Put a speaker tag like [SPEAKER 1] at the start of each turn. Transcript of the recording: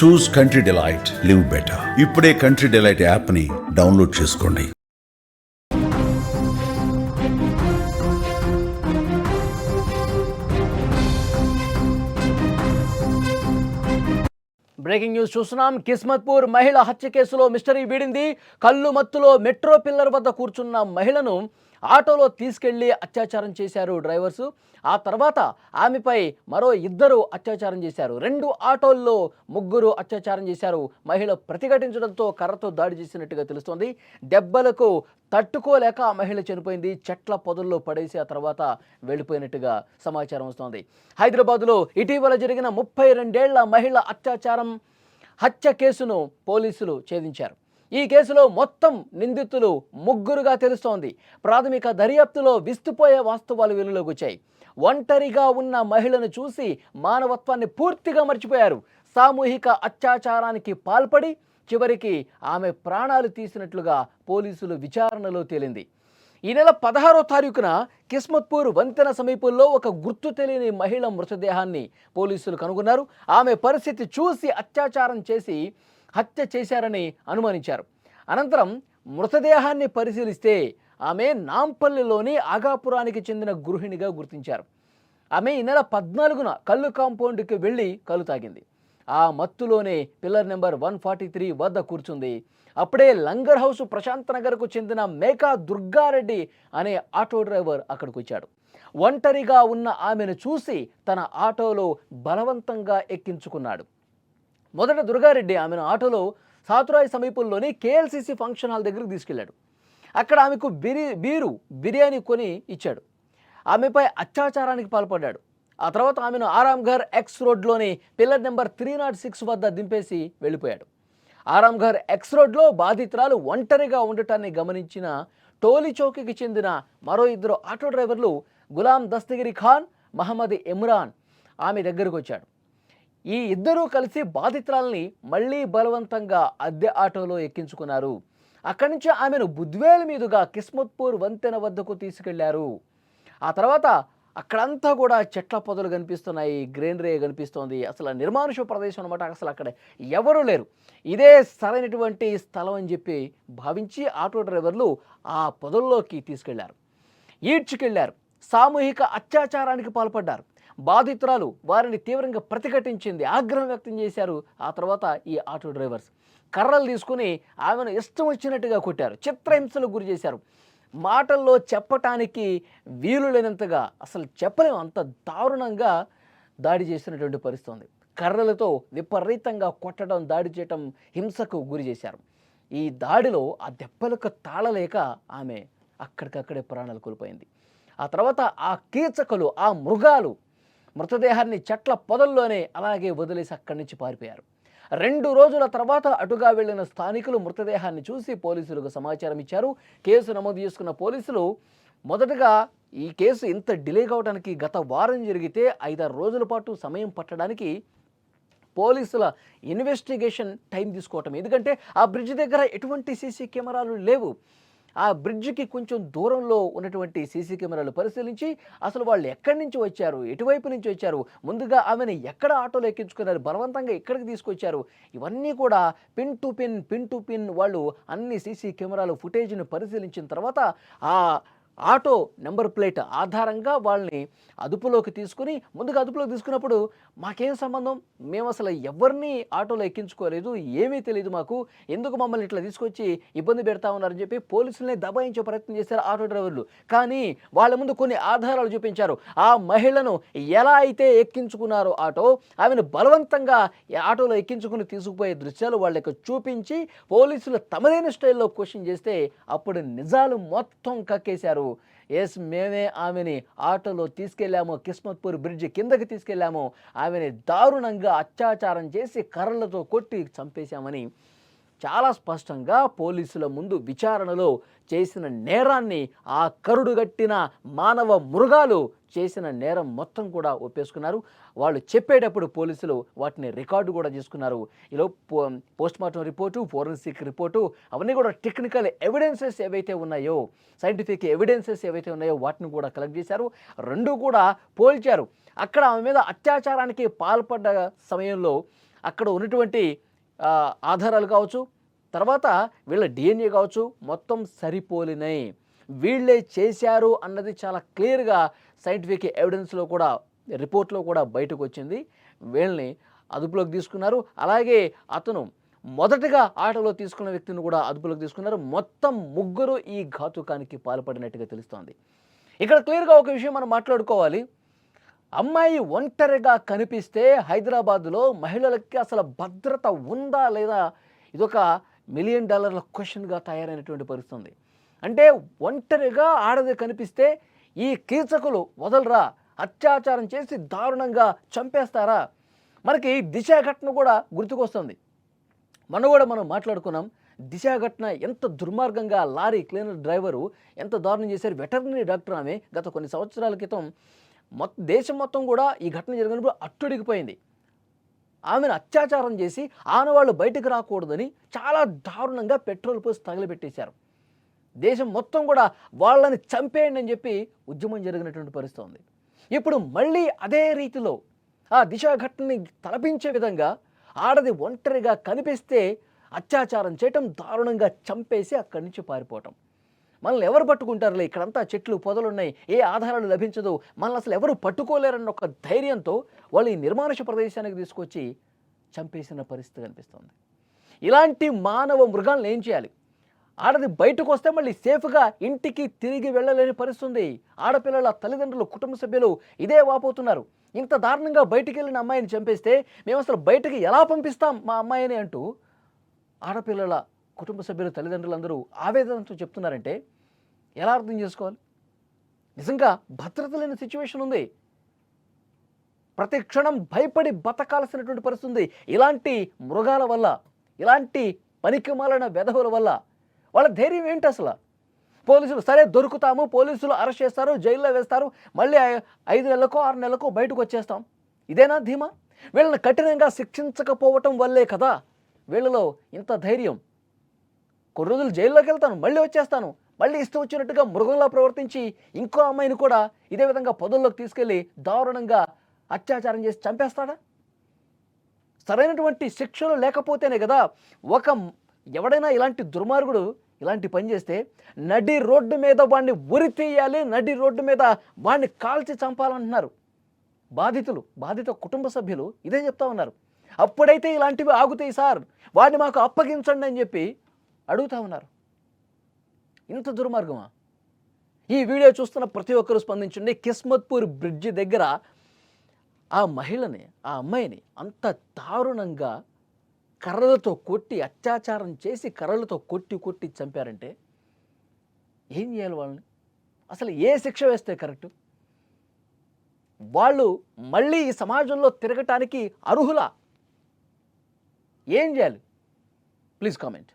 [SPEAKER 1] చూస్ country delight, live better. ఇప్పుడే country delight app ని download చేసుకోండి.
[SPEAKER 2] బ్రేకింగ్ న్యూస్ చూస్తున్నాం. కిస్మత్పూర్ మహిళ హత్య కేసులో మిస్టరీ వీడింది. కళ్ళు మత్తులో మెట్రో పిల్లర్ వద్ద కూర్చున్న మహిళను ఆటోలో తీసుకెళ్లి అత్యాచారం చేశారు డ్రైవర్సు. ఆ తర్వాత ఆమెపై మరో 2 అత్యాచారం చేశారు. 2 ఆటోల్లో 3 అత్యాచారం చేశారు. మహిళ ప్రతిఘటించడంతో కర్రతో దాడి చేసినట్టుగా తెలుస్తోంది. దెబ్బలకు తట్టుకోలేక ఆ మహిళ చనిపోయింది. చెట్ల పొదల్లో పడేసి ఆ తర్వాత వెళ్ళిపోయినట్టుగా సమాచారం వస్తోంది. హైదరాబాద్లో ఇటీవల జరిగిన 32 ఏళ్ల మహిళ హత్య కేసును పోలీసులు ఛేదించారు. ఈ కేసులో మొత్తం నిందితులు 3గా తెలుస్తోంది. ప్రాథమిక దర్యాప్తులో విస్తుపోయే వాస్తవాలు వెలుగులోకి వచ్చాయి. ఒంటరిగా ఉన్న మహిళను చూసి మానవత్వాన్ని పూర్తిగా మర్చిపోయారు. సామూహిక అత్యాచారానికి పాల్పడి చివరికి ఆమె ప్రాణాలు తీసినట్లుగా పోలీసులు విచారణలో తేలింది. ఈ నెల 16వ తారీఖున కిస్మత్పూర్ వంతెన సమీపంలో ఒక గుర్తు తెలియని మహిళ మృతదేహాన్ని పోలీసులు కనుగొన్నారు. ఆమె పరిస్థితి చూసి అత్యాచారం చేసి హత్య చేశారని అనుమానించారు. అనంతరం మృతదేహాన్ని పరిశీలిస్తే ఆమె నాంపల్లిలోని ఆగాపురానికి చెందిన గృహిణిగా గుర్తించారు. ఆమె ఈ నెల 14న కళ్ళు కాంపౌండ్కి వెళ్ళి కళ్ళు తాగింది. ఆ మత్తులోనే పిల్లర్ నెంబర్ 143 వద్ద కూర్చుంది. అప్పుడే లంగర్ హౌస్ ప్రశాంత్ నగర్కు చెందిన మేకా దుర్గారెడ్డి అనే ఆటో డ్రైవర్ అక్కడికి వచ్చాడు. ఒంటరిగా ఉన్న ఆమెను చూసి తన ఆటోలో బలవంతంగా ఎక్కించుకున్నాడు. మొదట దుర్గారెడ్డి ఆమెను ఆటోలో సాతురాయి సమీపంలోని కేఎల్సిసి ఫంక్షన్ హాల్ దగ్గరికి తీసుకెళ్లాడు. అక్కడ ఆమెకు బిర్యానీ కొని ఇచ్చాడు. ఆమెపై అత్యాచారానికి పాల్పడ్డాడు. ఆ తర్వాత ఆమెను ఆరాంఘర్ ఎక్స్ రోడ్లోని పిల్లర్ నెంబర్ 306 వద్ద దింపేసి వెళ్ళిపోయాడు. ఆరాంఘర్ ఎక్స్ రోడ్లో బాధితురాలు ఒంటరిగా ఉండటాన్ని గమనించిన టోలీ చౌకీకి చెందిన మరో 2 ఆటో డ్రైవర్లు గులాం దస్తగిరి ఖాన్, మహమ్మద్ ఇమ్రాన్ ఆమె దగ్గరకు వచ్చాడు. ఈ 2 కలిసి బాధితురాల్ని మళ్లీ బలవంతంగా అద్దె ఆటోలో ఎక్కించుకున్నారు. అక్కడి నుంచి ఆమెను బుద్వేల్ మీదుగా కిస్మత్పూర్ వంతెన వద్దకు తీసుకెళ్లారు. ఆ తర్వాత అక్కడంతా కూడా చెట్ల పొదలు కనిపిస్తున్నాయి, గ్రీనరీ కనిపిస్తోంది. అసలు నిర్మానుష ప్రదేశం అనమాట. అసలు అక్కడ ఎవరూ లేరు. ఇదే సరైనటువంటి స్థలం అని చెప్పి భావించి ఆటో డ్రైవర్లు ఆ పొదల్లోకి తీసుకెళ్లారు, ఈడ్చుకెళ్లారు. సామూహిక అత్యాచారానికి పాల్పడ్డారు. బాధితురాలు వారిని తీవ్రంగా ప్రతిఘటించింది, ఆగ్రహం వ్యక్తం చేశారు. ఆ తర్వాత ఈ ఆటో డ్రైవర్స్ కర్రలు తీసుకుని ఆమెను ఇష్టం వచ్చినట్టుగా కొట్టారు, చిత్రహింసలకు గురి చేశారు. మాటల్లో చెప్పటానికి వీలు లేనంతగా, అసలు చెప్పలేము అంత దారుణంగా దాడి చేసినటువంటి పరిస్థితి ఉంది. కర్రలతో విపరీతంగా కొట్టడం, దాడి చేయటం, హింసకు గురి చేశారు. ఈ దాడిలో ఆ దెబ్బలకు తాళలేక ఆమె అక్కడికక్కడే ప్రాణాలు కోల్పోయింది. ఆ తర్వాత ఆ కీచకులు, ఆ మృగాలు మృతదేహాన్ని చెట్ల పొదల్లోనే అలాగే వదిలేసి అక్కడి నుంచి పారిపోయారు. 2 రోజుల తర్వాత అటుగా వెళ్లిన స్థానికులు మృతదేహాన్ని చూసి పోలీసులకు సమాచారం ఇచ్చారు. కేసు నమోదు చేసుకున్న పోలీసులు మొదటగా ఈ కేసు ఇంత డిలే కావడానికి గత వారం జరిగితే 5-6 రోజుల పాటు సమయం పట్టడానికి పోలీసుల ఇన్వెస్టిగేషన్ టైం తీసుకోవటం. ఎందుకంటే ఆ బ్రిడ్జ్ దగ్గర ఎటువంటి సీసీ కెమెరాలు లేవు. ఆ బ్రిడ్జికి కొంచెం దూరంలో ఉన్నటువంటి సీసీ కెమెరాలు పరిశీలించి అసలు వాళ్ళు ఎక్కడి నుంచి వచ్చారు, ఎటువైపు నుంచి వచ్చారు, ముందుగా ఆమెను ఎక్కడ ఆటోలో ఎక్కించుకున్నారు, బలవంతంగా ఎక్కడికి తీసుకొచ్చారు, ఇవన్నీ కూడా పిన్ టు పిన్ వాళ్ళు అన్ని సీసీ కెమెరాలు ఫుటేజ్ని పరిశీలించిన తర్వాత ఆ ఆటో నెంబర్ ప్లేట్ ఆధారంగా వాళ్ళని అదుపులోకి తీసుకున్నప్పుడు మాకేం సంబంధం, మేము అసలు ఎవరిని ఆటోలో ఎక్కించుకోలేదు, ఏమీ తెలియదు మాకు, ఎందుకు మమ్మల్ని ఇట్లా తీసుకొచ్చి ఇబ్బంది పెడతా ఉన్నారని చెప్పి పోలీసుల్ని దబాయించే ప్రయత్నం చేశారు ఆటో డ్రైవర్లు. కానీ వాళ్ళ ముందు కొన్ని ఆధారాలు చూపించారు. ఆ మహిళను ఎలా అయితే ఎక్కించుకున్నారో ఆమెను బలవంతంగా ఆటోలో ఎక్కించుకుని తీసుకుపోయే దృశ్యాలు వాళ్ళకి చూపించి పోలీసులు తమదైన స్టైల్లో క్వశ్చన్ చేస్తే అప్పుడు నిజాలు మొత్తం కక్కేశారు. ఎస్, మేమే ఆమెని ఆటోలో తీసుకెళ్ళాము, కిస్మత్పూర్ బ్రిడ్జ్ కిందకి తీసుకెళ్ళాము, ఆమెని దారుణంగా అత్యాచారం చేసి కర్రలతో కొట్టి చంపేశామని చాలా స్పష్టంగా పోలీసుల ముందు విచారణలో చేసిన నేరాన్ని ఆ కరుడుగట్టిన మానవ మృగాలు చేసిన నేరం మొత్తం కూడా ఒప్పేసుకున్నారు. వాళ్ళు చెప్పేటప్పుడు పోలీసులు వాటిని రికార్డు కూడా చేసుకున్నారు. ఇలా పోస్ట్మార్టం రిపోర్టు, ఫోరెన్సిక్ రిపోర్టు అవన్నీ కూడా టెక్నికల్ ఎవిడెన్సెస్ ఏవైతే ఉన్నాయో, సైంటిఫిక్ ఎవిడెన్సెస్ ఏవైతే ఉన్నాయో వాటిని కూడా కలెక్ట్ చేశారు. 2 కూడా పోల్చారు. అక్కడ ఆమె మీద అత్యాచారానికి పాల్పడ్డ సమయంలో అక్కడ ఉన్నటువంటి ఆధారాలు కావచ్చు, తర్వాత వీళ్ళ డిఎన్ఏ కావచ్చు, మొత్తం సరిపోలినాయి. వీళ్ళే చేశారు అన్నది చాలా క్లియర్గా సైంటిఫిక్ ఎవిడెన్స్లో కూడా, రిపోర్ట్లో కూడా బయటకు వచ్చింది. వీళ్ళని అదుపులోకి తీసుకున్నారు. అలాగే అతను మొదటగా ఆటలో తీసుకున్న వ్యక్తిని కూడా అదుపులోకి తీసుకున్నారు. మొత్తం ముగ్గురు ఈ ఘాతుకానికి పాల్పడినట్టుగా తెలుస్తోంది. ఇక్కడ క్లియర్గా ఒక విషయం మనం మాట్లాడుకోవాలి. అమ్మాయి ఒంటరిగా కనిపిస్తే హైదరాబాద్లో మహిళలకి అసలు భద్రత ఉందా లేదా, ఇదొక $1 మిలియన్ క్వశ్చన్గా తయారైనటువంటి పరిస్థితి. అంటే ఒంటరిగా ఆడది కనిపిస్తే ఈ కీచకులు వదలరా, అత్యాచారం చేసి దారుణంగా చంపేస్తారా? మనకి దిశ ఘటన కూడా గుర్తుకొస్తుంది. మనం మాట్లాడుకున్నాం. దిశ ఘటన ఎంత దుర్మార్గంగా లారీ క్లీనర్ డ్రైవరు ఎంత దారుణం చేశారు. వెటర్నరీ డాక్టర్ ఆమె గత కొన్ని సంవత్సరాల క్రితం దేశం మొత్తం కూడా ఈ ఘటన జరిగినప్పుడు అట్టుడికిపోయింది. ఆమెను అత్యాచారం చేసి ఆనవాళ్ళు బయటకు రాకూడదని చాలా దారుణంగా పెట్రోల్ పోసి తగలబెట్టేశారు. దేశం మొత్తం కూడా వాళ్ళని చంపేయండి అని చెప్పి ఉద్యమం జరిగినటువంటి పరిస్థితి ఉంది. ఇప్పుడు మళ్ళీ అదే రీతిలో ఆ దిశ ఘటనని తలపించే విధంగా ఆడది ఒంటరిగా కనిపిస్తే అత్యాచారం చేయటం, దారుణంగా చంపేసి అక్కడి నుంచి పారిపోవటం. మనల్ని ఎవరు పట్టుకుంటారులే, ఇక్కడంతా చెట్లు పొదలున్నాయి, ఏ ఆధారాలు లభించదు, మనల్ని అసలు ఎవరు పట్టుకోలేరన్న ఒక ధైర్యంతో వాళ్ళు ఈ నిర్మానుష ప్రదేశానికి తీసుకొచ్చి చంపేసిన పరిస్థితి కనిపిస్తుంది. ఇలాంటి మానవ మృగాలను ఏం చేయాలి? ఆడది బయటకు వస్తే మళ్ళీ సేఫ్గా ఇంటికి తిరిగి వెళ్ళలేని పరిస్థితి ఉంది. ఆడపిల్లల తల్లిదండ్రులు, కుటుంబ సభ్యులు ఇదే వాపోతున్నారు. ఇంత దారుణంగా బయటికి వెళ్ళిన అమ్మాయిని చంపేస్తే మేము అసలు బయటకు ఎలా పంపిస్తాం మా అమ్మాయిని అంటూ ఆడపిల్లల కుటుంబ సభ్యులు, తల్లిదండ్రులందరూ ఆవేదనతో చెప్తున్నారంటే ఎలా అర్థం చేసుకోవాలి? నిజంగా భద్రత లేని సిచ్యువేషన్ ఉంది. ప్రతి క్షణం భయపడి బతకాల్సినటువంటి పరిస్థితి ఉంది. ఇలాంటి మృగాల వల్ల, ఇలాంటి పనికిమాలిన వెధవుల వల్ల వాళ్ళ ధైర్యం ఏంటి అసలు? పోలీసులు సరే దొరుకుతాము, పోలీసులు అరెస్ట్ చేస్తారు, జైల్లో వేస్తారు, మళ్ళీ 5 నెలలకో 6 నెలలకో బయటకు వచ్చేస్తాం, ఇదేనా ధీమా? వీళ్ళని కఠినంగా శిక్షించకపోవటం వల్లే కదా వీళ్ళలో ఇంత ధైర్యం. కొన్ని రోజులు జైల్లోకి వెళ్తాను, మళ్ళీ వచ్చేస్తాను, మళ్ళీ ఇష్టం వచ్చినట్టుగా మృగంలా ప్రవర్తించి ఇంకో అమ్మాయిని కూడా ఇదే విధంగా పొదల్లోకి తీసుకెళ్ళి దారుణంగా అత్యాచారం చేసి చంపేస్తాడా? సరైనటువంటి శిక్షలు లేకపోతేనే కదా ఎవడైనా ఇలాంటి దుర్మార్గుడు ఇలాంటి పని చేస్తే నడి రోడ్డు మీద వాడిని ఉరి తీయాలి, నడి రోడ్డు మీద వాడిని కాల్చి చంపాలంటున్నారు బాధిత కుటుంబ సభ్యులు ఇదే చెప్తా ఉన్నారు. అప్పుడైతే ఇలాంటివి ఆగుతాయి సార్, వాడిని మాకు అప్పగించండి అని చెప్పి అడుగుతా ఉన్నారు. ఇంత దుర్మార్గమా? ఈ వీడియో చూస్తున్న ప్రతి ఒక్కరూ స్పందించండి. కిస్మత్పూర్ బ్రిడ్జి దగ్గర ఆ మహిళని, ఆ అమ్మాయిని అంత దారుణంగా కర్రలతో కొట్టి అత్యాచారం చేసి కర్రలతో కొట్టి చంపారంటే ఏం చేయాలి వాళ్ళని? అసలు ఏ శిక్ష వేస్తే కరెక్టు? వాళ్ళు మళ్ళీ ఈ సమాజంలో తిరగటానికి అర్హులా? ఏం చేయాలి? Please comment.